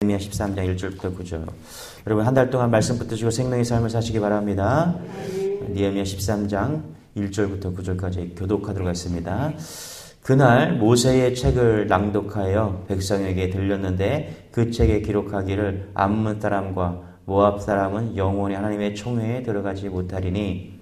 느헤미야 13장 1절부터 9절. 여러분 한 달 동안 말씀 붙드시고 생명의 삶을 사시기 바랍니다. 느헤미야 13장 1절부터 9절까지 교독하도록 하겠습니다. 그날 모세의 책을 낭독하여 백성에게 들렸는데 그 책에 기록하기를 암몬 사람과 모압 사람은 영원히 하나님의 총회에 들어가지 못하리니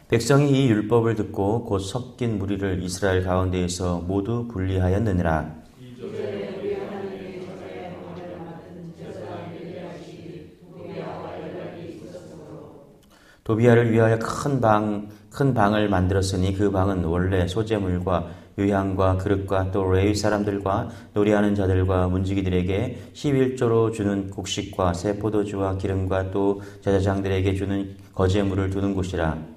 백성이 이 율법을 듣고 곧 섞인 무리를 이스라엘 가운데에서 모두 분리하였느니라. 도비아를 위하여 큰 방을 만들었으니 그 방은 원래 소재물과 유향과 그릇과 또 레위 사람들과 노래하는 자들과 문지기들에게 11조로 주는 곡식과 새 포도주와 기름과 또 제사장들에게 주는 거제물을 두는 곳이라.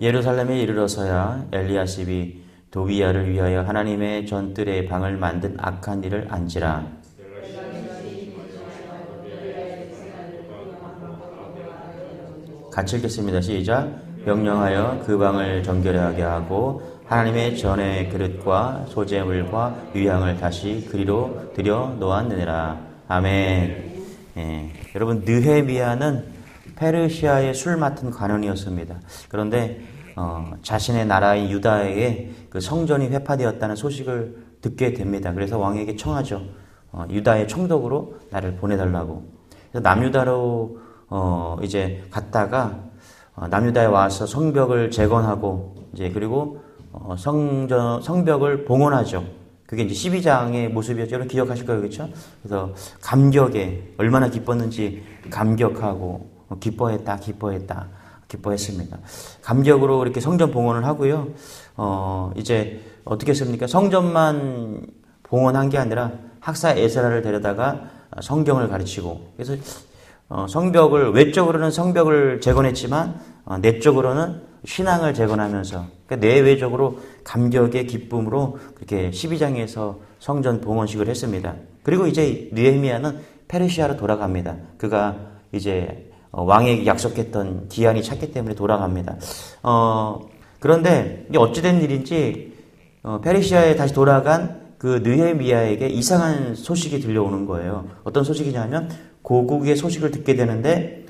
예루살렘에 이르러서야 엘리야십이 도비야를 위하여 하나님의 전뜰의 방을 만든 악한 일을 안지라. 같이 읽겠습니다. 시작. 명령하여 그 방을 정결하게 하고 하나님의 전의 그릇과 소재물과 유향을 다시 그리로 들여 놓았느니라. 아멘. 여러분 느헤미야는 페르시아의 술 맡은 관원이었습니다. 그런데 자신의 나라인 유다에게 그 성전이 회파되었다는 소식을 듣게 됩니다. 그래서 왕에게 청하죠. 유다의 총독으로 나를 보내달라고. 그래서 남유다로 이제 갔다가 남유다에 와서 성벽을 재건하고 이제 그리고 성벽을 봉헌하죠. 그게 이제 12장의 모습이었죠. 여러분 기억하실 거예요, 그렇죠? 그래서 감격에 얼마나 기뻤는지 감격하고 기뻐했습니다. 감격으로 이렇게 성전 봉헌을 하고요. 이제 어떻게 했습니까? 성전만 봉헌한 게 아니라 학사 에스라를 데려다가 성경을 가르치고, 그래서 성벽을 외적으로는 성벽을 재건했지만 내적으로는 신앙을 재건하면서, 그러니까 내외적으로 감격의 기쁨으로 그렇게 12장에서 성전 봉헌식을 했습니다. 그리고 이제 느헤미야는 페르시아로 돌아갑니다. 그가 이제 왕에게 약속했던 기한이 찼기 때문에 돌아갑니다. 그런데 이게 어찌된 일인지 페르시아에 다시 돌아간 그 느헤미야에게 이상한 소식이 들려오는 거예요. 어떤 소식이냐면 고국의 소식을 듣게 되는데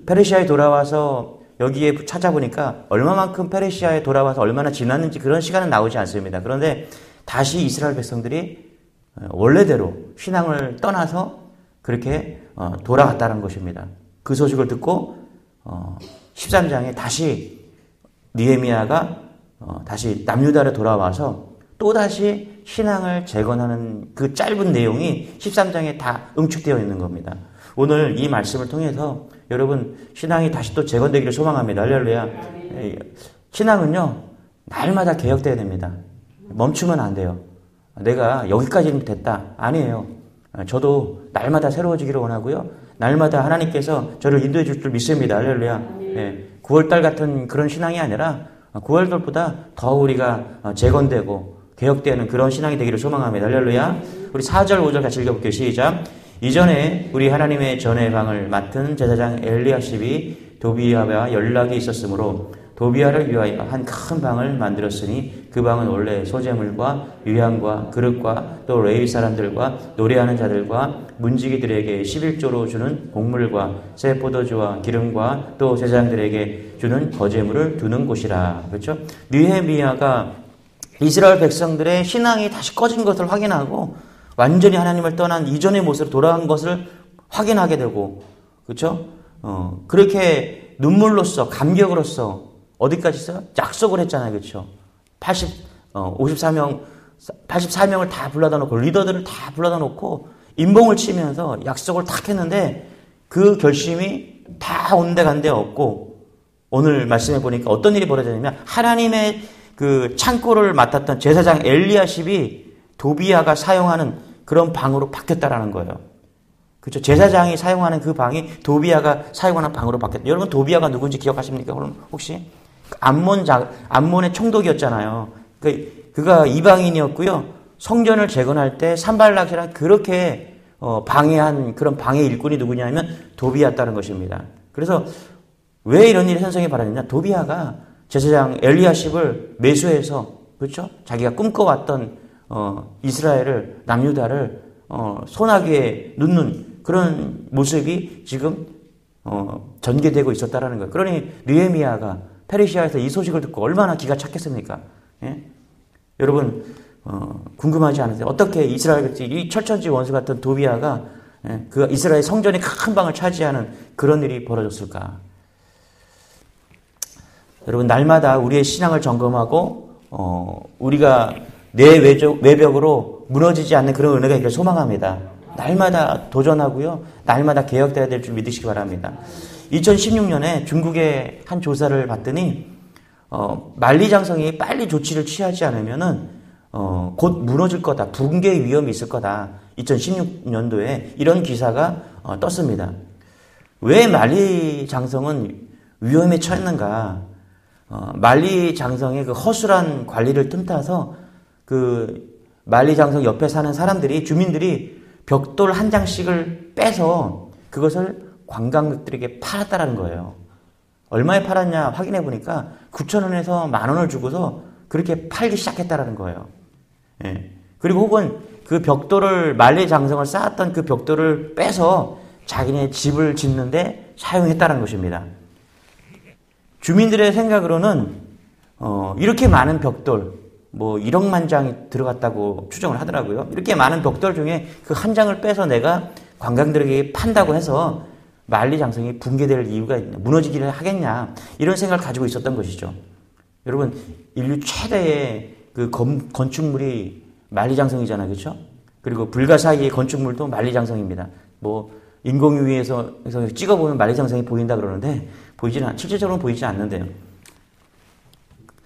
페르시아에 돌아와서 여기에 찾아보니까 얼마만큼 페르시아에 돌아와서 얼마나 지났는지 그런 시간은 나오지 않습니다. 그런데 다시 이스라엘 백성들이 원래대로 신앙을 떠나서 그렇게 돌아갔다는 것입니다. 그 소식을 듣고 13장에 다시 느헤미야가 다시 남유다로 돌아와서 또다시 신앙을 재건하는 그 짧은 내용이 13장에 다 응축되어 있는 겁니다. 오늘 이 말씀을 통해서 여러분 신앙이 다시 또 재건되기를 소망합니다. 할렐루야. 신앙은요 날마다 개혁되어야 됩니다. 멈추면 안 돼요. 내가 여기까지는 됐다. 아니에요. 저도 날마다 새로워지기를 원하고요. 날마다 하나님께서 저를 인도해 줄 줄 믿습니다. 할렐루야. 9월달 같은 그런 신앙이 아니라 9월달보다 더 우리가 재건되고 개혁되는 그런 신앙이 되기를 소망합니다. 할렐루야. 우리 4절 5절 같이 읽어볼게요. 시작. 이전에 우리 하나님의 전의 방을 맡은 제사장 엘리야십이 도비야와 연락이 있었으므로 도비야를 위하여 한 큰 방을 만들었으니 그 방은 원래 소재물과 유향과 그릇과 또 레위 사람들과 노래하는 자들과 문지기들에게 11조로 주는 곡물과 새 포도주와 기름과 또 제사장들에게 주는 거제물을 두는 곳이라. 그렇죠? 느헤미야가 이스라엘 백성들의 신앙이 다시 꺼진 것을 확인하고 완전히 하나님을 떠난 이전의 모습으로 돌아간 것을 확인하게 되고, 그렇죠? 그렇게 눈물로써 감격으로써 어디까지 약속을 했잖아요. 그렇죠? 84명을 다 불러다 놓고 리더들을 다 불러다 놓고 인봉을 치면서 약속을 탁 했는데 그 결심이 다 온데 간데 없고 오늘 말씀해 보니까 어떤 일이 벌어졌냐면 하나님의 그 창고를 맡았던 제사장 엘리야십이 도비야가 사용하는 그런 방으로 바뀌었다라는 거예요. 그렇죠. 제사장이 사용하는 그 방이 도비아가 사용하는 방으로 바뀌었다. 여러분 도비아가 누군지 기억하십니까? 혹시? 암몬의 총독이었잖아요. 그가 이방인이었고요. 성전을 재건할 때 산발락이랑 그렇게 방해한 그런 방해 일꾼이 누구냐면 도비아였다는 것입니다. 그래서 왜 이런 일이 현상이 발생했냐? 도비아가 제사장 엘리야십을 매수해서 그렇죠? 자기가 꿈꿔왔던 이스라엘을 남유다를 소나기에 눕는 그런 모습이 지금 전개되고 있었다라는 거예요. 그러니 느헤미야가 페르시아에서 이 소식을 듣고 얼마나 기가 찼겠습니까? 예? 여러분 궁금하지 않으세요? 어떻게 이스라엘 백성이 이 철천지 원수 같은 도비아가 그 이스라엘 성전의 큰 방을 차지하는 그런 일이 벌어졌을까? 여러분 날마다 우리의 신앙을 점검하고 우리가 내 외벽으로 무너지지 않는 그런 은혜가 있기를 소망합니다. 날마다 도전하고요. 날마다 개혁돼야 될 줄 믿으시기 바랍니다. 2016년에 중국의 한 조사를 봤더니 만리장성이 빨리 조치를 취하지 않으면은 곧 무너질 거다. 붕괴 위험이 있을 거다. 2016년도에 이런 기사가 떴습니다. 왜 만리장성은 위험에 처했는가? 만리장성의 그 허술한 관리를 틈타서 그 만리장성 옆에 사는 사람들이 주민들이 벽돌 한 장씩을 빼서 그것을 관광객들에게 팔았다라는 거예요. 얼마에 팔았냐 확인해 보니까 9,000원에서 10,000원을 주고서 그렇게 팔기 시작했다라는 거예요. 예. 그리고 혹은 그 벽돌을 만리장성을 쌓았던 그 벽돌을 빼서 자기네 집을 짓는데 사용했다는 것입니다. 주민들의 생각으로는 이렇게 많은 벽돌 뭐 1억만 장이 들어갔다고 추정을 하더라고요. 이렇게 많은 벽돌 중에 그 한 장을 빼서 내가 관광객들에게 판다고 해서 만리장성이 붕괴될 이유가 있냐, 무너지기를 하겠냐 이런 생각을 가지고 있었던 것이죠. 여러분 인류 최대의 그 건축물이 만리장성이잖아요, 그렇죠? 그리고 불가사의의 건축물도 만리장성입니다. 뭐 인공위에서 찍어보면 만리장성이 보인다 그러는데 실제적으로는 보이지 않는데요.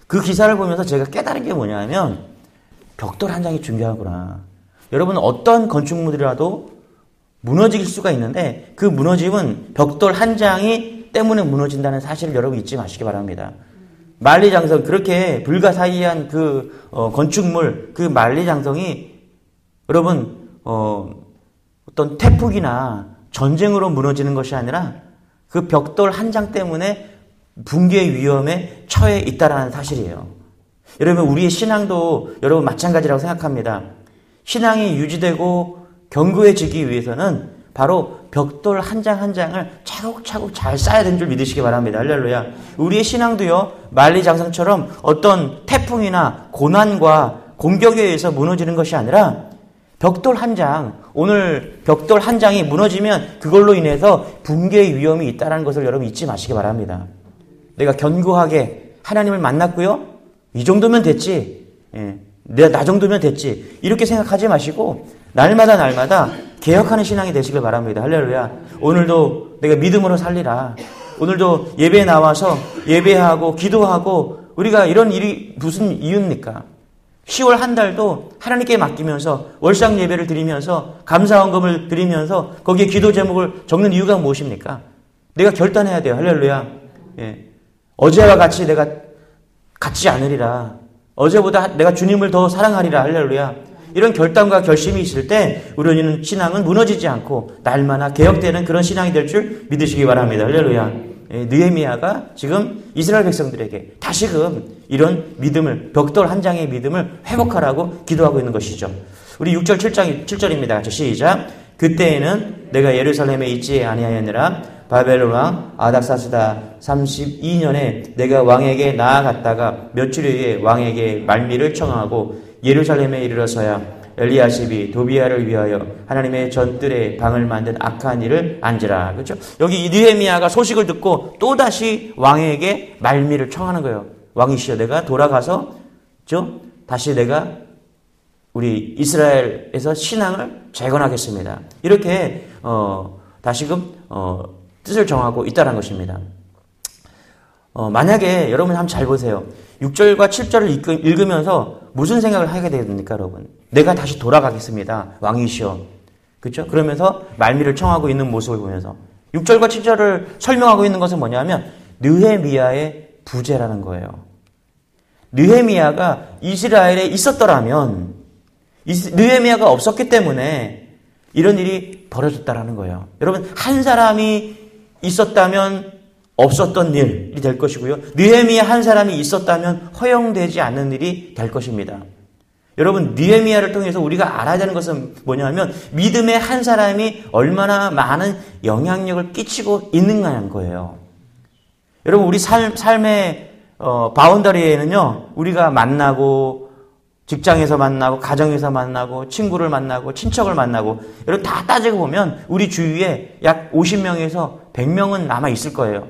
그 기사를 보면서 제가 깨달은 게 뭐냐면 벽돌 한 장이 중요하구나. 여러분 어떤 건축물이라도 무너질 수가 있는데 그 무너짐은 벽돌 한 장이 때문에 무너진다는 사실을 여러분 잊지 마시기 바랍니다. 만리장성 그렇게 불가사의한 그 건축물 그 만리장성이 여러분 어떤 태풍이나 전쟁으로 무너지는 것이 아니라 그 벽돌 한 장 때문에 붕괴 위험에 처해 있다라는 사실이에요. 여러분 우리의 신앙도 여러분 마찬가지라고 생각합니다. 신앙이 유지되고 견고해지기 위해서는 바로 벽돌 한 장 한 장을 차곡차곡 잘 쌓아야 되는 줄 믿으시기 바랍니다. 할렐루야. 우리의 신앙도요 만리장성처럼 어떤 태풍이나 고난과 공격에 의해서 무너지는 것이 아니라 벽돌 한 장, 오늘 벽돌 한 장이 무너지면 그걸로 인해서 붕괴 위험이 있다는 것을 여러분 잊지 마시기 바랍니다. 내가 견고하게 하나님을 만났고요. 이 정도면 됐지. 나 정도면 됐지. 이렇게 생각하지 마시고 날마다 개혁하는 신앙이 되시길 바랍니다. 할렐루야. 오늘도 내가 믿음으로 살리라. 오늘도 예배에 나와서 예배하고 기도하고 우리가 이런 일이 무슨 이유입니까? 10월 한 달도 하나님께 맡기면서 월상 예배를 드리면서 감사헌금을 드리면서 거기에 기도 제목을 적는 이유가 무엇입니까? 내가 결단해야 돼요. 할렐루야. 예. 어제와 같이 내가 같지 않으리라. 어제보다 내가 주님을 더 사랑하리라. 할렐루야. 이런 결단과 결심이 있을 때 우리는 신앙은 무너지지 않고 날마다 개혁되는 그런 신앙이 될 줄 믿으시기 바랍니다. 할렐루야. 느헤미야가 지금 이스라엘 백성들에게 다시금 이런 믿음을 벽돌 한 장의 믿음을 회복하라고 기도하고 있는 것이죠. 우리 6절 7절입니다. 같이 시작. 그때에는 내가 예루살렘에 있지 아니하였느라 바벨론 왕 아닥사스다 32년에 내가 왕에게 나아갔다가 며칠 후에 왕에게 말미를 청하고 예루살렘에 이르러서야 엘리야십이 도비아를 위하여 하나님의 전뜰에 방을 만든 악한 일을 안지라. 그렇죠? 여기 이 느헤미야가 소식을 듣고 또다시 왕에게 말미를 청하는 거예요. 왕이시여 내가 돌아가서 다시 내가 우리 이스라엘에서 신앙을 재건하겠습니다. 이렇게 다시금 뜻을 정하고 있다는 것입니다. 만약에 여러분 한번 잘 보세요. 6절과 7절을 읽으면서 무슨 생각을 하게 됩니까, 여러분? 내가 다시 돌아가겠습니다. 왕이시여. 그렇죠? 그러면서 말미를 청하고 있는 모습을 보면서 6절과 7절을 설명하고 있는 것은 뭐냐면 느헤미야의 부재라는 거예요. 느헤미야가 이스라엘에 있었더라면 느헤미야가 없었기 때문에 이런 일이 벌어졌다라는 거예요. 여러분, 한 사람이 있었다면 없었던 일이 될 것이고요. 느헤미야 한 사람이 있었다면 허용되지 않는 일이 될 것입니다. 여러분, 느헤미야를 통해서 우리가 알아야 되는 것은 뭐냐면 믿음의 한 사람이 얼마나 많은 영향력을 끼치고 있는가는 거예요. 여러분, 우리 삶의 바운더리에는요, 우리가 만나고 직장에서 만나고 가정에서 만나고 친구를 만나고 친척을 만나고 여러분 다 따지고 보면 우리 주위에 약 50명에서 100명은 남아 있을 거예요.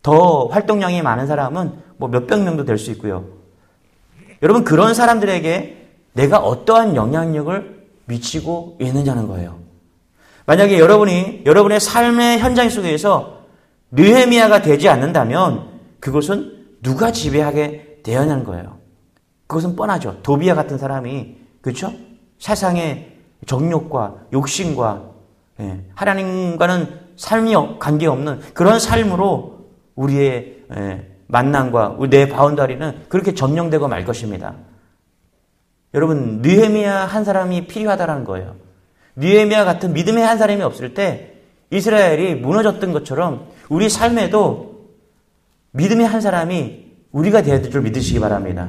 더 활동량이 많은 사람은 뭐 몇백 명도 될 수 있고요. 여러분, 그런 사람들에게 내가 어떠한 영향력을 미치고 있느냐는 거예요. 만약에 여러분의 삶의 현장 속에서 느헤미야가 되지 않는다면 그것은 누가 지배하게 되었냐는 거예요. 그것은 뻔하죠. 도비야 같은 사람이, 그렇죠? 세상의 정욕과 욕심과 하나님과는 삶이 관계없는 그런 삶으로 우리의 만남과 내 바운더리는 그렇게 점령되고 말 것입니다. 여러분, 느헤미야 한 사람이 필요하다는 거예요. 느헤미야 같은 믿음의 한 사람이 없을 때 이스라엘이 무너졌던 것처럼 우리 삶에도 믿음의 한 사람이 우리가 되어야 될 줄 믿으시기 바랍니다.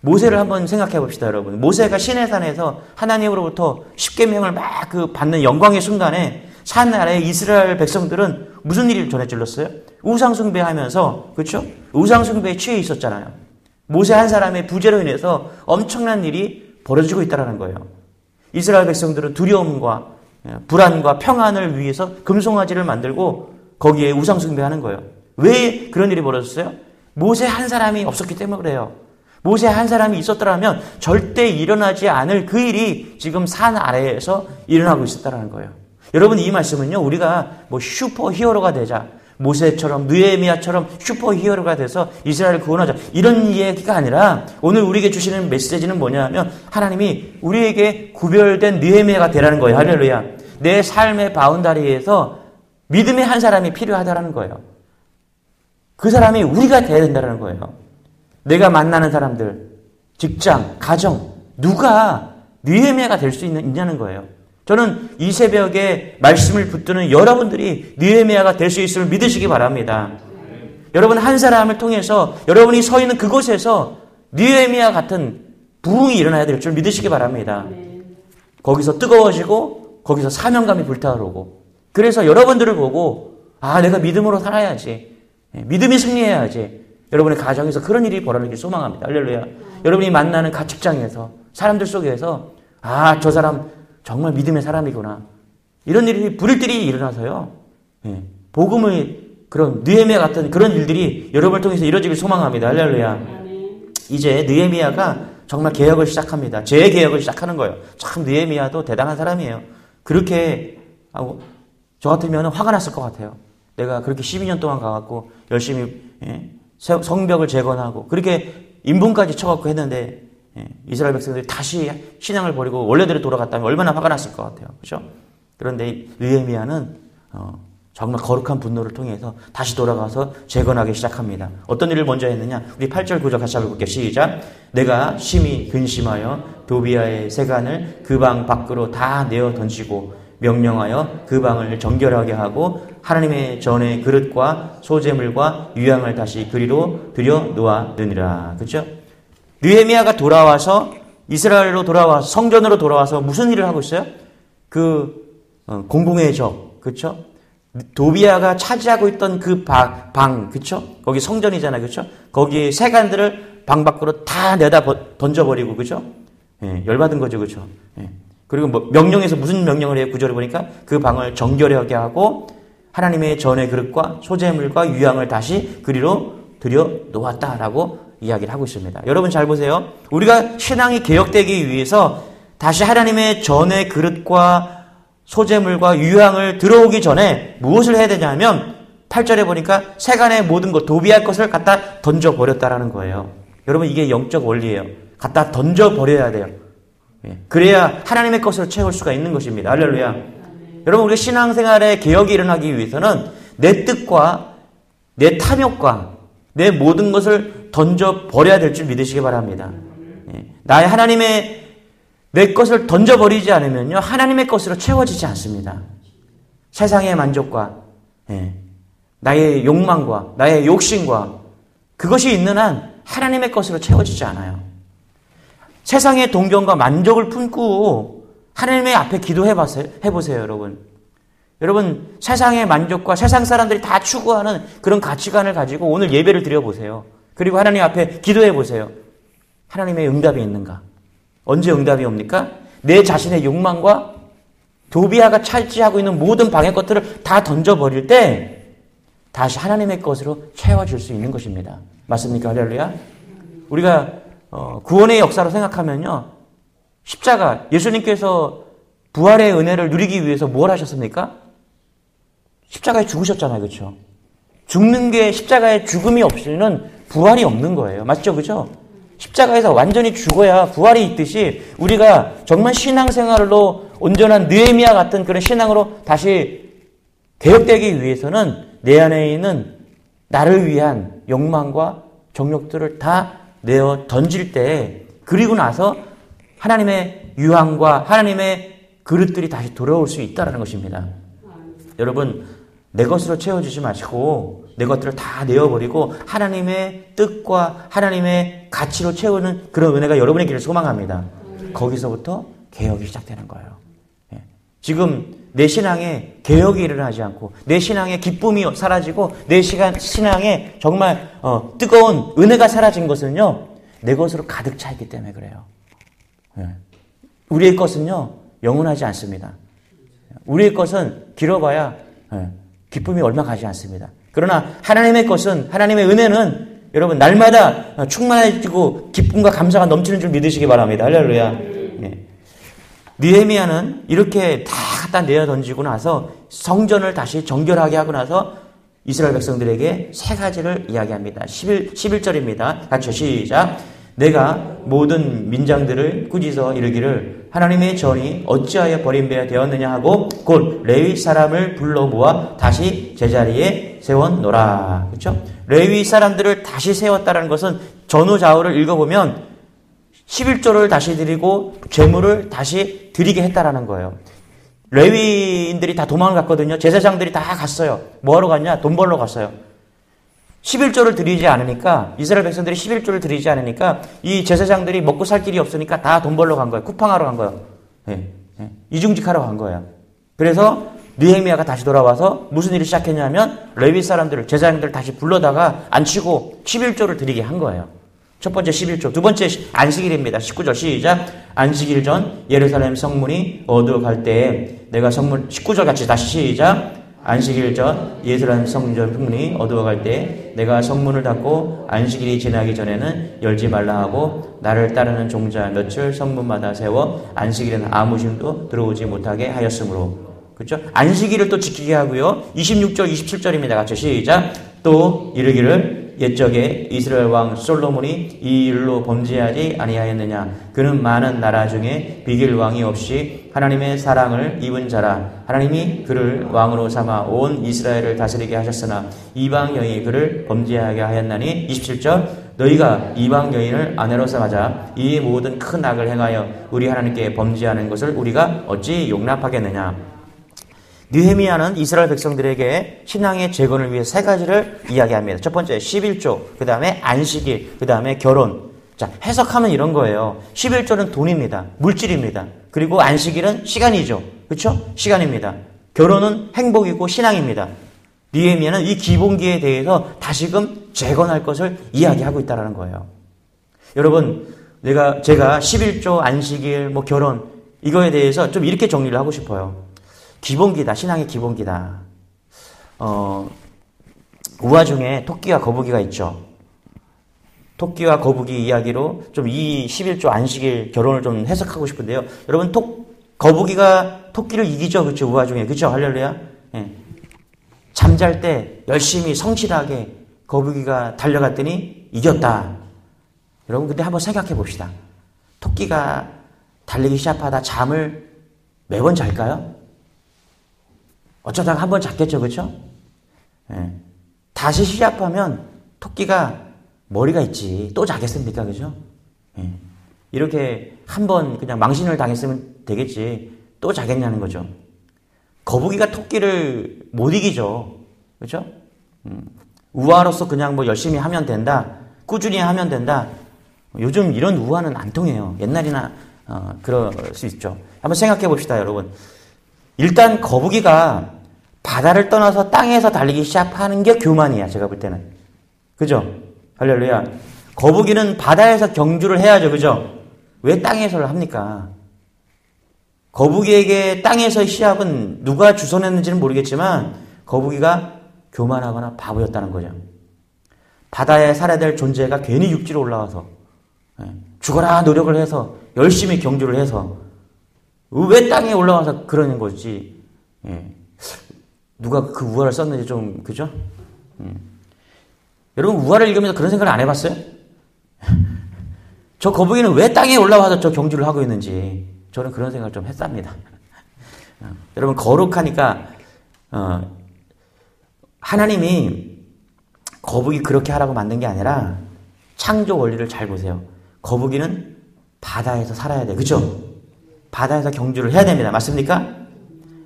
모세를 한번 생각해 봅시다, 여러분. 모세가 시내산에서 하나님으로부터 십계명을 막 받는 영광의 순간에 산 아래 이스라엘 백성들은 무슨 일을 전해질렀어요? 우상숭배하면서, 그렇죠? 우상숭배에 취해 있었잖아요. 모세 한 사람의 부재로 인해서 엄청난 일이 벌어지고 있다는 거예요. 이스라엘 백성들은 두려움과 불안과 평안을 위해서 금송아지를 만들고 거기에 우상숭배하는 거예요. 왜 그런 일이 벌어졌어요? 모세 한 사람이 없었기 때문에 그래요. 모세 한 사람이 있었더라면 절대 일어나지 않을 그 일이 지금 산 아래에서 일어나고 있었다는 거예요. 여러분, 이 말씀은요, 우리가 뭐 슈퍼 히어로가 되자, 모세처럼 느헤미야처럼 슈퍼 히어로가 돼서 이스라엘을 구원하자, 이런 얘기가 아니라 오늘 우리에게 주시는 메시지는 뭐냐면 하나님이 우리에게 구별된 느헤미야가 되라는 거예요. 할렐루야. 내 삶의 바운다리에서 믿음의 한 사람이 필요하다는 거예요. 그 사람이 우리가 되어야 된다는 거예요. 내가 만나는 사람들, 직장, 가정, 누가 느헤미야가 될 수 있냐는 거예요. 저는 이 새벽에 말씀을 붙드는 여러분들이 느헤미야가 될 수 있음을 믿으시기 바랍니다. 여러분, 한 사람을 통해서 여러분이 서 있는 그곳에서 느헤미야 같은 부흥이 일어나야 될 줄 믿으시기 바랍니다. 거기서 뜨거워지고 거기서 사명감이 불타오르고, 그래서 여러분들을 보고 내가 믿음으로 살아야지, 믿음이 승리해야지, 여러분의 가정에서 그런 일이 벌어지길 소망합니다. 할렐루야. 여러분이 만나는 직장에서 사람들 속에서 저 사람 정말 믿음의 사람이구나, 이런 일이 불일들이 일어나서요, 복음의 그런 느헤미야 같은 그런 일들이 여러분을 통해서 이루어지길 소망합니다. 할렐루야. 이제 느헤미야가 정말 개혁을 시작합니다. 재개혁을 시작하는 거예요. 참 느헤미야도 대단한 사람이에요. 그렇게 하고 저 같으면 화가 났을 것 같아요. 내가 그렇게 12년 동안 가갖고 열심히 성벽을 재건하고 그렇게 인분까지 쳐갖고 했는데 이스라엘 백성들이 다시 신앙을 버리고 원래대로 돌아갔다면 얼마나 화가 났을 것 같아요. 그렇죠? 그런데 느헤미야는 정말 거룩한 분노를 통해서 다시 돌아가서 재건하기 시작합니다. 어떤 일을 먼저 했느냐? 우리 8절 9절 같이 한번 볼게요. 시작. 내가 심히 근심하여 도비야의 세간을 그 방 밖으로 다 내어 던지고 명령하여 그 방을 정결하게 하고 하나님의 전의 그릇과 소재물과 유향을 다시 그리로 들여 놓았느니라. 그렇죠? 느헤미야가 돌아와서 이스라엘로 돌아와서 성전으로 돌아와서 무슨 일을 하고 있어요? 공공의 적, 그렇죠? 도비야가 차지하고 있던 그 방, 그렇죠? 거기 성전이잖아요, 그렇죠? 거기 세간들을 방 밖으로 다 내다 던져버리고, 그렇죠? 열받은 거죠, 그렇죠? 그리고 명령에서 무슨 명령을 해요? 구절을 보니까 그 방을 정결하게 하고 하나님의 전의 그릇과 소재물과 유향을 다시 그리로 들여 놓았다라고 이야기를 하고 있습니다. 여러분 잘 보세요. 우리가 신앙이 개혁되기 위해서 다시 하나님의 전의 그릇과 소재물과 유향을 들어오기 전에 무엇을 해야 되냐면 8절에 보니까 세간의 모든 것, 도비할 것을 갖다 던져버렸다라는 거예요. 여러분, 이게 영적 원리예요. 갖다 던져버려야 돼요. 그래야 하나님의 것으로 채울 수가 있는 것입니다. 할렐루야. 여러분, 우리 신앙생활의 개혁이 일어나기 위해서는 내 뜻과 내 탐욕과 내 모든 것을 던져버려야 될 줄 믿으시기 바랍니다. 나의 하나님의 내 것을 던져버리지 않으면요, 하나님의 것으로 채워지지 않습니다. 세상의 만족과 나의 욕망과 나의 욕심과 그것이 있는 한 하나님의 것으로 채워지지 않아요. 세상의 동경과 만족을 품고 하나님의 앞에 기도해보세요, 여러분. 여러분, 세상의 만족과 세상 사람들이 다 추구하는 그런 가치관을 가지고 오늘 예배를 드려보세요. 그리고 하나님 앞에 기도해보세요. 하나님의 응답이 있는가? 언제 응답이 옵니까? 내 자신의 욕망과 도비아가 차지하고 있는 모든 방해 것들을 다 던져버릴 때 다시 하나님의 것으로 채워질 수 있는 것입니다. 맞습니까? 할렐루야. 우리가 구원의 역사로 생각하면요, 십자가, 예수님께서 부활의 은혜를 누리기 위해서 뭘 하셨습니까? 십자가에 죽으셨잖아요. 그렇죠? 죽는 게, 십자가의 죽음이 없이는 부활이 없는 거예요. 맞죠? 그죠? 십자가에서 완전히 죽어야 부활이 있듯이 우리가 정말 신앙생활로 온전한 느헤미야 같은 그런 신앙으로 다시 개혁되기 위해서는 내 안에 있는 나를 위한 욕망과 정욕들을 다 내어 던질 때, 그리고 나서 하나님의 유황과 하나님의 그릇들이 다시 돌아올 수 있다는 것입니다. 여러분, 내 것으로 채워주지 마시고 내 것들을 다 내어버리고 하나님의 뜻과 하나님의 가치로 채우는 그런 은혜가 여러분의 길을 소망합니다. 거기서부터 개혁이 시작되는 거예요. 지금 내 신앙에 개혁이 일어나지 않고 내 신앙에 기쁨이 사라지고 내 신앙에 정말 뜨거운 은혜가 사라진 것은요, 내 것으로 가득 차 있기 때문에 그래요. 우리의 것은요, 영원하지 않습니다. 우리의 것은 길어봐야 기쁨이 얼마 가지 않습니다. 그러나 하나님의 것은, 하나님의 은혜는 여러분 날마다 충만해지고 기쁨과 감사가 넘치는 줄 믿으시기 바랍니다. 할렐루야. 느헤미야는 이렇게 다 갖다 내어 던지고 나서 성전을 다시 정결하게 하고 나서 이스라엘 백성들에게 세 가지를 이야기합니다. 11절입니다. 같이 시작. 내가 모든 민장들을 꾸짖어 이르기를 하나님의 전이 어찌하여 버림되어 되었느냐 하고 곧 레위 사람을 불러 모아 다시 제자리에 세웠노라. 그렇죠? 레위 사람들을 다시 세웠다는 것은 전후좌우를 읽어보면 11조를 다시 드리고 재물을 다시 드리게 했다라는 거예요. 레위인들이 다 도망을 갔거든요. 제사장들이 다 갔어요. 뭐하러 갔냐? 돈 벌러 갔어요. 11조를 드리지 않으니까, 이스라엘 백성들이 11조를 드리지 않으니까 이 제사장들이 먹고 살 길이 없으니까 다 돈 벌러 간 거예요. 쿠팡하러 간 거예요. 이중직하러 간 거예요. 그래서 느헤미야가 다시 돌아와서 무슨 일을 시작했냐면 레위 사람들을, 제사장들을 다시 불러다가 앉히고 11조를 드리게 한 거예요. 첫 번째 11조, 두 번째 안식일입니다. 19절 시작. 안식일 전 예루살렘 성문이 어두워갈 때에 내가 성문, 19절 같이 다시 시작. 안식일 전 예루살렘 성문이 어두워갈 때에 내가 성문을 닫고 안식일이 지나기 전에는 열지 말라 하고 나를 따르는 종자 몇을 성문마다 세워 안식일에는 아무 짐도 들어오지 못하게 하였으므로. 그렇죠? 안식일을 또 지키게 하고요. 26절, 27절입니다. 같이 시작. 또 이르기를 옛적에 이스라엘 왕 솔로몬이 이 일로 범죄하지 아니하였느냐. 그는 많은 나라 중에 비길 왕이 없이 하나님의 사랑을 입은 자라. 하나님이 그를 왕으로 삼아 온 이스라엘을 다스리게 하셨으나 이방 여인이 그를 범죄하게 하였나니. 27절. 너희가 이방 여인을 아내로 삼아자 이 모든 큰 악을 행하여 우리 하나님께 범죄하는 것을 우리가 어찌 용납하겠느냐. 느헤미야는 이스라엘 백성들에게 신앙의 재건을 위해 세 가지를 이야기합니다. 첫 번째 11조, 그 다음에 안식일, 그 다음에 결혼. 자, 해석하면 이런 거예요. 11조는 돈입니다. 물질입니다. 그리고 안식일은 시간이죠. 그렇죠? 시간입니다. 결혼은 행복이고 신앙입니다. 느헤미야는 이 기본기에 대해서 다시금 재건할 것을 이야기하고 있다는 거예요. 여러분, 제가 11조, 안식일, 결혼 이거에 대해서 좀 이렇게 정리를 하고 싶어요. 기본기다. 신앙의 기본기다. 우화 중에 토끼와 거북이가 있죠. 토끼와 거북이 이야기로 좀 이 11조 안식일 결혼을 좀 해석하고 싶은데요. 여러분, 거북이가 토끼를 이기죠. 그렇죠? 우화 중에. 그렇죠? 할렐루야. 예. 잠잘 때 열심히 성실하게 거북이가 달려갔더니 이겼다. 여러분, 근데 한번 생각해 봅시다. 토끼가 달리기 시합하다 잠을 매번 잘까요? 어쩌다가 한 번 잤겠죠, 그렇죠? 예. 다시 시합하면 토끼가 머리가 있지 또 자겠습니까, 그죠? 예. 이렇게 한 번 그냥 망신을 당했으면 되겠지 또 자겠냐는 거죠. 거북이가 토끼를 못 이기죠, 그렇죠? 우화로서 그냥 뭐 열심히 하면 된다, 꾸준히 하면 된다. 요즘 이런 우화는 안 통해요. 옛날이나 그럴 수 있죠. 한번 생각해 봅시다, 여러분. 일단 거북이가 바다를 떠나서 땅에서 달리기 시작하는 게 교만이야, 제가 볼 때는. 그죠? 할렐루야. 거북이는 바다에서 경주를 해야죠, 그죠? 왜 땅에서를 합니까? 거북이에게 땅에서의 시합은 누가 주선했는지는 모르겠지만 거북이가 교만하거나 바보였다는 거죠. 바다에 살아야 될 존재가 괜히 육지로 올라와서 죽어라 노력을 해서 열심히 경주를 해서 왜 땅에 올라와서 그러는 거지. 누가 그 우화를 썼는지 좀, 그죠? 여러분, 우화를 읽으면서 그런 생각을 안 해봤어요? 저 거북이는 왜 땅에 올라와서 저 경주를 하고 있는지 저는 그런 생각을 좀 했답니다. 여러분, 거룩하니까 하나님이 거북이 그렇게 하라고 만든 게 아니라 창조 원리를 잘 보세요. 거북이는 바다에서 살아야 돼, 그죠? 바다에서 경주를 해야 됩니다. 맞습니까?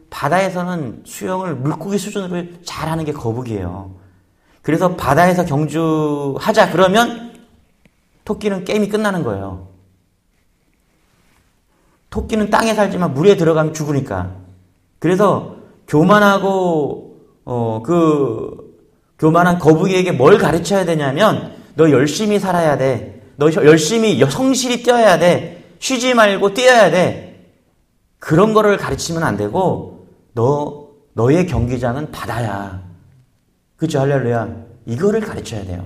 바다에서는 수영을 물고기 수준으로 잘하는 게 거북이에요. 그래서 바다에서 경주하자 그러면 토끼는 게임이 끝나는 거예요. 토끼는 땅에 살지만 물에 들어가면 죽으니까. 그래서 교만하고 교만한 거북이에게 뭘 가르쳐야 되냐면 너 열심히 살아야 돼. 너 열심히 성실히 뛰어야 돼. 쉬지 말고 뛰어야 돼. 그런 거를 가르치면 안 되고 너의 경기장은 바다야. 그렇죠? 할렐루야. 이거를 가르쳐야 돼요.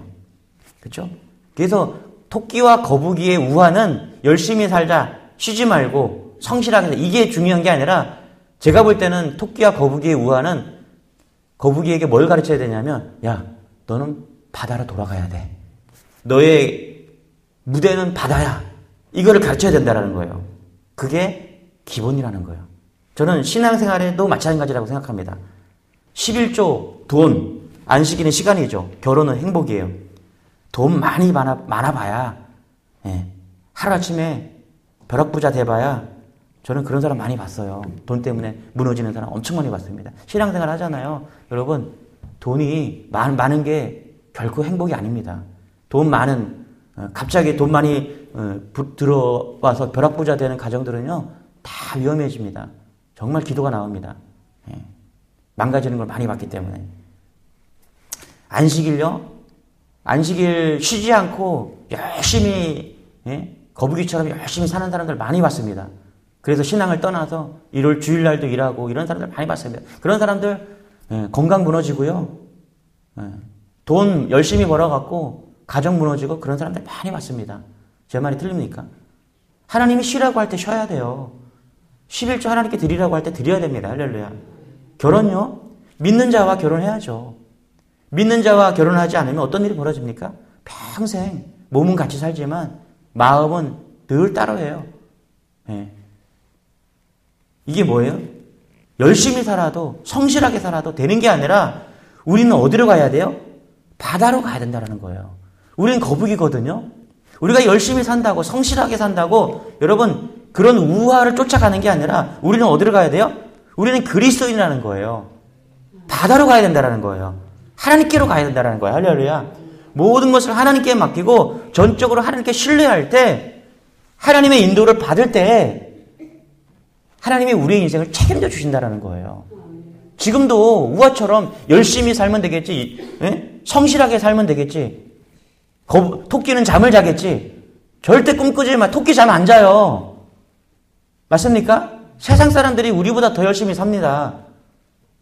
그렇죠? 그래서 토끼와 거북이의 우화는 열심히 살자, 쉬지 말고 성실하게 살자. 이게 중요한 게 아니라 제가 볼 때는 토끼와 거북이의 우화는 거북이에게 뭘 가르쳐야 되냐면 야, 너는 바다로 돌아가야 돼. 너의 무대는 바다야. 이거를 가르쳐야 된다는 거예요. 그게 기본이라는 거예요. 저는 신앙생활에도 마찬가지라고 생각합니다. 11조 돈, 안식일은 시간이죠. 결혼은 행복이에요. 돈 많아봐야 하루아침에 벼락부자 돼봐야 저는 그런 사람 많이 봤어요. 돈 때문에 무너지는 사람 엄청 많이 봤습니다. 신앙생활 하잖아요. 여러분, 돈이 많은 게 결코 행복이 아닙니다. 갑자기 돈 많이 들어와서 벼락부자 되는 가정들은요, 다 위험해집니다. 정말 기도가 나옵니다. 망가지는 걸 많이 봤기 때문에. 안식일 쉬지 않고 열심히, 거북이처럼 열심히 사는 사람들 많이 봤습니다. 그래서 신앙을 떠나서 주일날도 일하고 이런 사람들 많이 봤습니다. 그런 사람들 건강 무너지고요. 돈 열심히 벌어갖고 가정 무너지고 그런 사람들 많이 봤습니다. 제 말이 틀립니까? 하나님이 쉬라고 할 때 쉬어야 돼요. 11조 하나님께 드리라고 할 때 드려야 됩니다. 할렐루야. 결혼요? 믿는 자와 결혼해야죠. 믿는 자와 결혼하지 않으면 어떤 일이 벌어집니까? 평생 몸은 같이 살지만 마음은 늘 따로해요. 이게 뭐예요? 열심히 살아도 성실하게 살아도 되는 게 아니라 우리는 어디로 가야 돼요? 바다로 가야 된다는 거예요. 우리는 거북이거든요. 우리가 열심히 산다고 성실하게 산다고 여러분 그런 우화를 쫓아가는 게 아니라 우리는 어디로 가야 돼요? 우리는 그리스도인이라는 거예요. 바다로 가야 된다는 거예요. 하나님께로 가야 된다는 거예요. 할렐루야. 모든 것을 하나님께 맡기고 전적으로 하나님께 신뢰할 때 하나님의 인도를 받을 때 하나님이 우리의 인생을 책임져 주신다는 거예요. 지금도 우화처럼 열심히 살면 되겠지. 성실하게 살면 되겠지. 토끼는 잠을 자겠지. 절대 꿈꾸지 마. 토끼 잠 안 자요. 맞습니까? 세상 사람들이 우리보다 더 열심히 삽니다.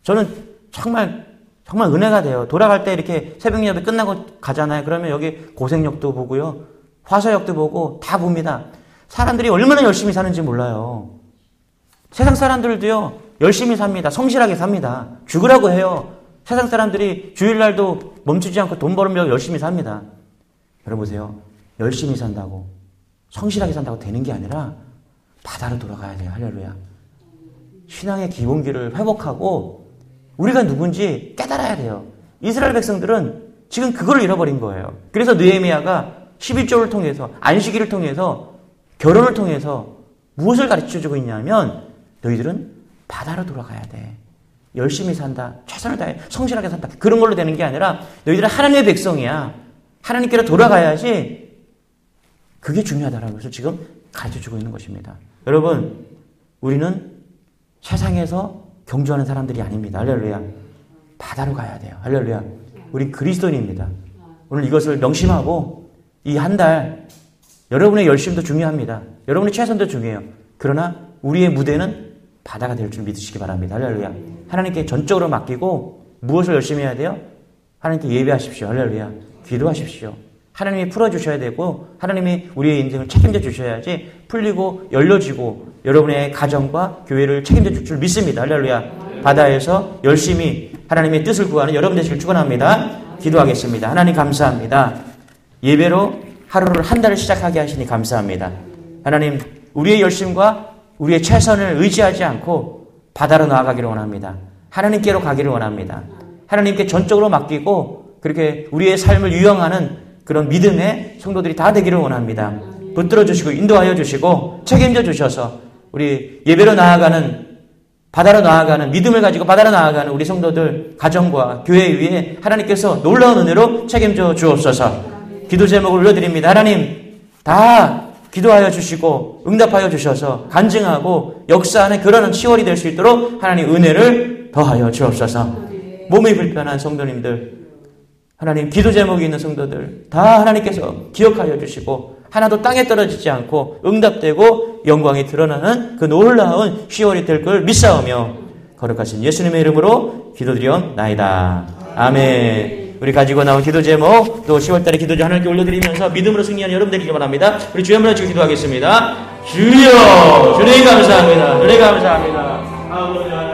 저는 정말 은혜가 돼요. 돌아갈 때 이렇게 새벽 예배 끝나고 가잖아요. 그러면 여기 고생역도 보고요. 화서역도 보고 다 봅니다. 사람들이 얼마나 열심히 사는지 몰라요. 세상 사람들도요. 열심히 삽니다. 성실하게 삽니다. 죽으라고 해요. 세상 사람들이 주일날도 멈추지 않고 돈 벌으려고 열심히 삽니다. 여러분 보세요. 열심히 산다고 성실하게 산다고 되는 게 아니라 바다로 돌아가야 돼요. 할렐루야. 신앙의 기본기를 회복하고 우리가 누군지 깨달아야 돼요. 이스라엘 백성들은 지금 그걸 잃어버린 거예요. 그래서 느헤미야가 11조를 통해서 안식일을 통해서 결혼을 통해서 무엇을 가르쳐주고 있냐면 너희들은 바다로 돌아가야 돼. 열심히 산다. 최선을 다해. 성실하게 산다. 그런 걸로 되는 게 아니라 너희들은 하나님의 백성이야. 하나님께로 돌아가야지. 그게 중요하다는 것을 지금 가르쳐주고 있는 것입니다. 여러분, 우리는 세상에서 경주하는 사람들이 아닙니다. 할렐루야. 바다로 가야 돼요. 할렐루야. 우리 그리스도인입니다. 오늘 이것을 명심하고 이 한 달 여러분의 열심도 중요합니다. 여러분의 최선도 중요해요. 그러나 우리의 무대는 바다가 될 줄 믿으시기 바랍니다. 할렐루야. 하나님께 전적으로 맡기고 무엇을 열심히 해야 돼요? 하나님께 예배하십시오. 할렐루야. 기도하십시오. 하나님이 풀어주셔야 되고 하나님이 우리의 인생을 책임져 주셔야지 풀리고 열려지고 여러분의 가정과 교회를 책임져 줄 줄 믿습니다. 할렐루야. 바다에서 열심히 하나님의 뜻을 구하는 여러분 되시길 축원합니다. 기도하겠습니다. 하나님 감사합니다. 예배로 하루를 한 달을 시작하게 하시니 감사합니다. 하나님 우리의 열심과 우리의 최선을 의지하지 않고 바다로 나아가기를 원합니다. 하나님께로 가기를 원합니다. 하나님께 전적으로 맡기고 그렇게 우리의 삶을 유영하는 그런 믿음의 성도들이 다 되기를 원합니다. 붙들어 주시고 인도하여 주시고 책임져 주셔서 우리 예배로 나아가는 바다로 나아가는 믿음을 가지고 바다로 나아가는 우리 성도들 가정과 교회 위에 하나님께서 놀라운 은혜로 책임져 주옵소서. 기도 제목을 올려드립니다. 하나님 다 기도하여 주시고 응답하여 주셔서 간증하고 역사하는 그러한 10월이 될 수 있도록 하나님 은혜를 더하여 주옵소서. 몸이 불편한 성도님들 하나님 기도 제목이 있는 성도들 다 하나님께서 기억하여 주시고 하나도 땅에 떨어지지 않고 응답되고 영광이 드러나는 그 놀라운 10월이 될 걸 믿사오며 거룩하신 예수님의 이름으로 기도드리옵나이다. 아멘. 우리 가지고 나온 기도 제목 또 10월달에 기도 제목 하나님께 올려드리면서 믿음으로 승리하는 여러분 되기를 바랍니다. 우리 주여 한번 기도하겠습니다. 주여 주님 감사합니다. 주님 감사합니다.